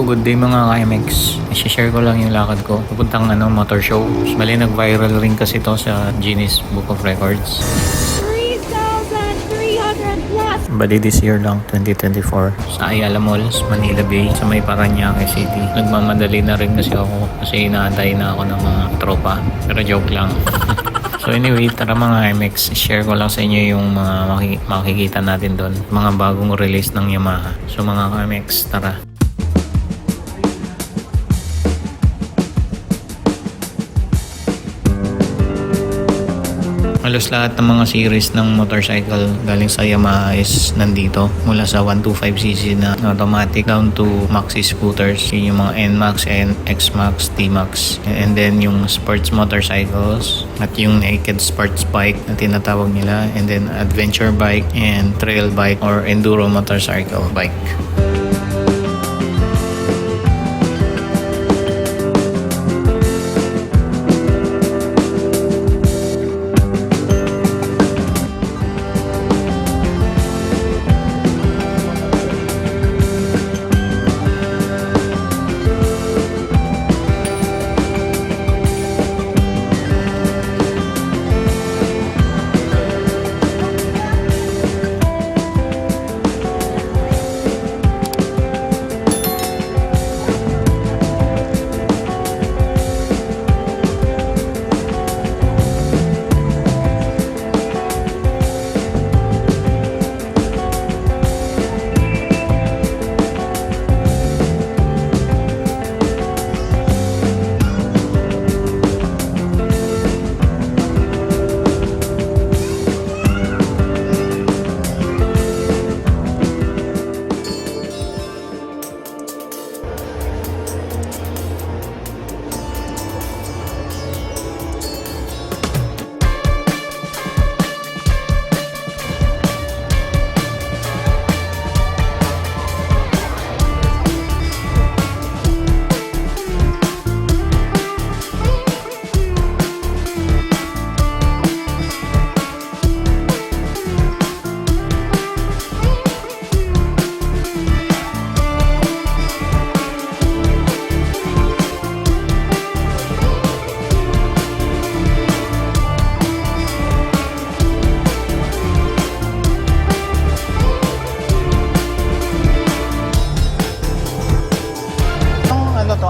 good day mga ka-MX. I-share ko lang yung lakad ko. Pupuntang motor show. Bali nag-viral rin kasi to sa Guinness Book of Records. 3,300 plus! Bali this year lang, 2024. Sa Ayala Malls, Manila Bay, sa may Parañaque City. Nagmamadali na rin kasi ako kasi inaantay na ako ng mga tropa. Pero joke lang. So anyway, tara mga MX, share ko lang sa inyo yung mga makikita natin doon. Mga bagong release ng Yamaha. So mga MX, tara. Halos lahat ng mga series ng motorcycle galing sa Yamaha is nandito. Mula sa 125cc na automatic down to maxi scooters. Yun yung mga NMAX, XMAX, TMAX. And then yung sports motorcycles at yung naked sports bike na tinatawag nila. And then adventure bike and trail bike or enduro motorcycle bike.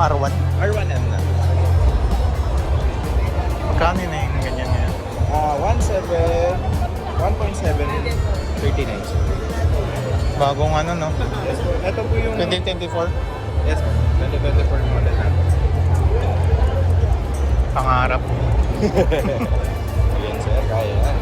R1? R1M na. Magkano na yung ganyan ngayon? 1.7, 39. Bagong no? Yes po. Ito po yung 2024? Yes po. 2024 model natin. Pangarap. Ayan sir, kaya yan.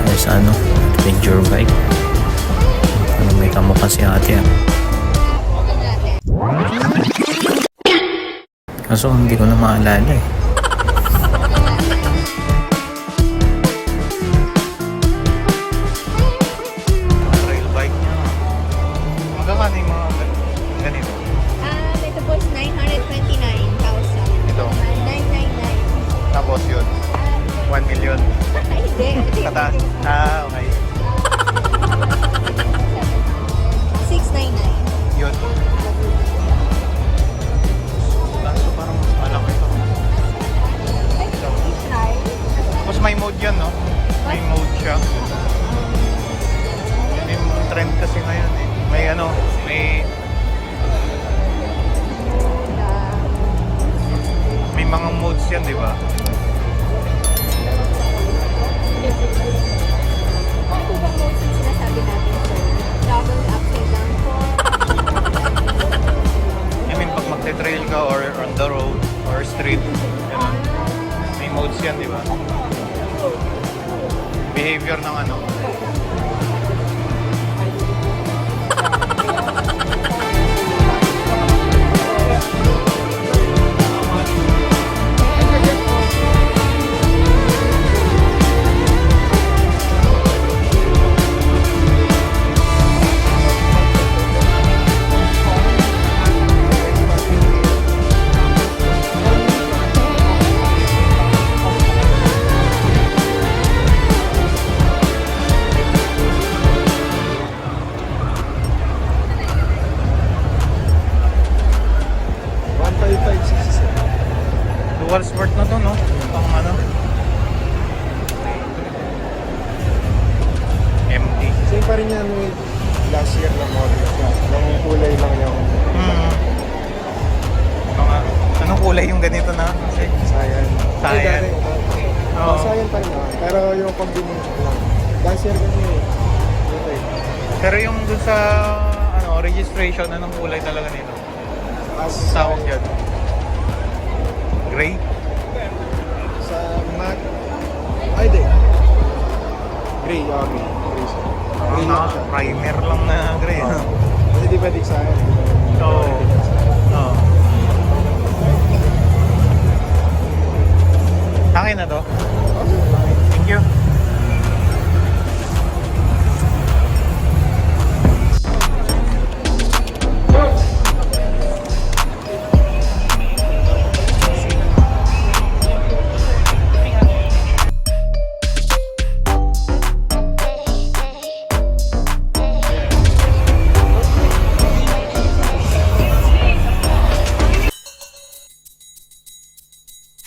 tayo sa adventure bike. May kamukha si ate kaso hindi ko na maalala eh. Trail bike niya. Magkakano yung mga ganito? Ito po is 929,000. Ito. 999. Tapos yun, 1 million. Hindi. Kataas. Okay. 699. Yun. Kaso parang mas malaki ito. Tapos may mode yan, no? May mode siya. Yan yung trend kasi ngayon eh. May mga modes yan, di ba? Ano po bang modes yung sinasabi natin, sir? Double upside down po. I mean, pag magte-trail ka or on the road or street, ganun. May modes yan, di ba? Behavior ng dual sport na to, no? Pang MT. Same pa rin yan with last year na model siya. Yung kulay lang yung Anong kulay yung ganito na? Kasi Cyan. Cyan. Oo. Cyan pa rin naman. Pero yung combination lang. Last year kasi ito eh. pero yung dun sa registration, anong kulay talaga nito? As Tawag yan. Gray? sa Mac. Ay, di. Gray, gray. Gray siya. Gray lang siya. Primer lang na gray. Oo. Kasi di pwede sa akin. Oo. Oo. Akin na to. Thank you.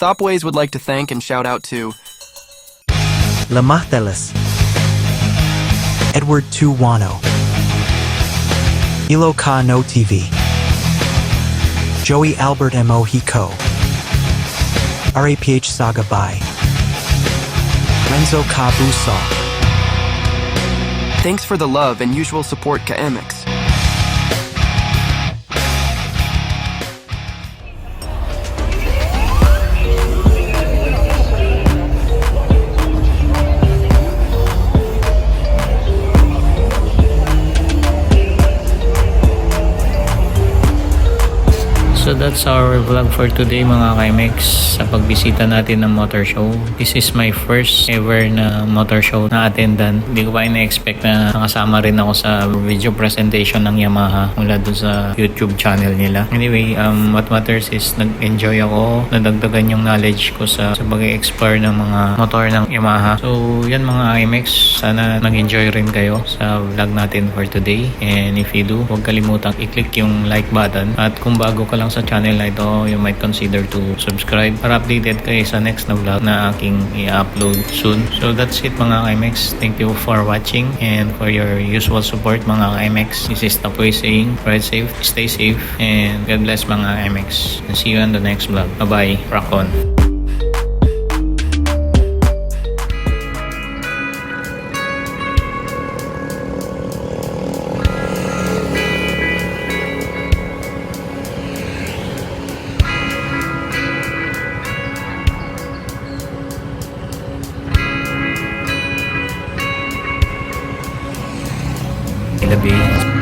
Thopways would like to thank and shout out to Lamahteles, Edward Tuwano, Ilocano TV, Joey Albert Mohiko, RAPH Saga Bai, Renzo Kabuso. thanks for the love and usual support KMX. So that's our vlog for today mga KMX sa pagbisita natin ng motor show. This is my first ever na motor show na attendan. Hindi ko pa ina-expect na nakasama rin ako sa video presentation ng Yamaha mula dun sa YouTube channel nila. Anyway, what matters is nag-enjoy ako, nadagdagan yung knowledge ko sa pag-explore ng mga motor ng Yamaha. So yan mga KMX, sana nag-enjoy rin kayo sa vlog natin for today. And if you do, huwag kalimutang i-click yung like button. At kung bago ka lang sa channel na ito, you might consider to subscribe para updated kayo sa next na vlog na aking i-upload soon. So that's it mga KMX. Thank you for watching and for your usual support mga KMX. This is Tapoy saying, ride safe, stay safe, and God bless mga KMX. And see you on the next vlog. Bye-bye. Rock on. the Bay.